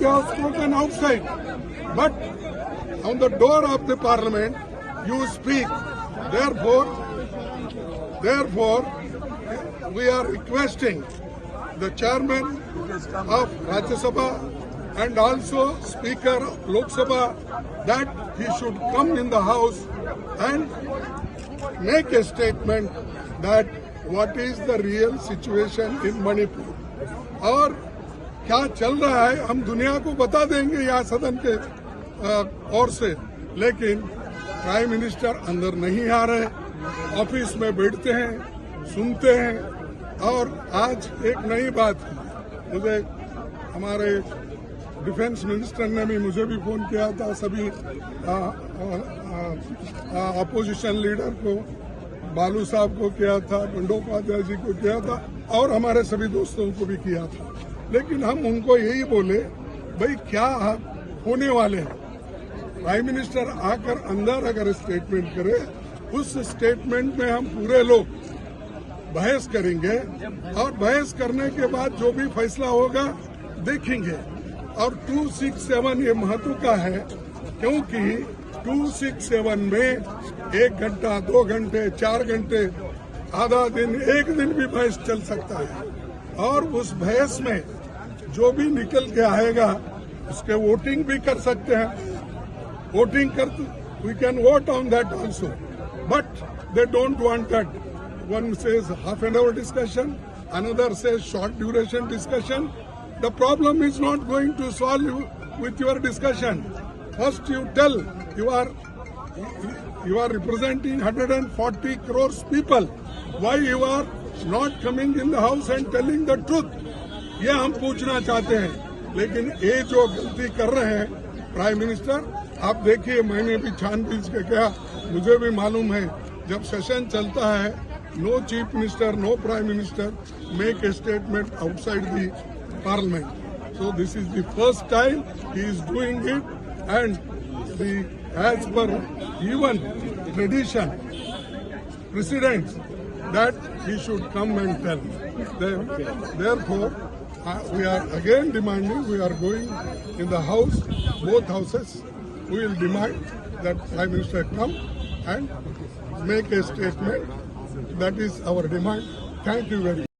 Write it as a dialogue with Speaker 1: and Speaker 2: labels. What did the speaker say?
Speaker 1: they have spoken outside. But on the door of the parliament, you speak. Therefore, we are requesting the chairman of Rajya Sabha and also Speaker of Lok Sabha that he should come in the house and make a statement that what is the real situation in Manipur और क्या चल रहा है हम दुनिया को बता देंगे यहाँ सदन के ओर से, लेकिन प्राइम मिनिस्टर अंदर नहीं आ रहे, ऑफिस में बैठते हैं, सुनते हैं। और आज एक नई बात मुझे हमारे डिफेंस मिनिस्टर ने भी मुझे भी फोन किया था, सभी अपोजिशन लीडर को, बालू साहब को किया था, बंडोपाध्याय जी को किया था और हमारे सभी दोस्तों को भी किया था। लेकिन हम उनको यही बोले भाई क्या होने वाले हैं, प्राइम मिनिस्टर आकर अंदर अगर स्टेटमेंट करे, उस स्टेटमेंट में हम पूरे लोग बहस करेंगे और बहस करने के बाद जो भी फैसला होगा देखेंगे। और 267 ये महत्व का है क्योंकि 267 में 1 घंटा, 2 घंटे, 4 घंटे, आधा दिन, 1 दिन भी बहस चल सकता है और उस बहस में जो भी निकल के आएगा उसके वोटिंग भी कर सकते हैं। वोटिंग कर we can vote on that also, but they don't want that. One says half an hour discussion, another says short duration discussion. The problem is not going to solve with your discussion. First you tell you are representing 140 crores people. Why you are not coming in the house and telling the truth? ये हम पूछना चाहते हैं। लेकिन ये जो गलती कर रहे हैं प्राइम मिनिस्टर, आप देखिए मैंने भी छानबीन के कहा, मुझे भी मालूम है जब सेशन चलता है no chief minister, no prime minister make a statement outside the parliament. So this is the first time he is doing it, and as per even tradition, precedents, that he should come and tell. Therefore, we are again demanding, we are going in the house, both houses, we will demand that Prime Minister come and make a statement. That is our demand. Thank you very much.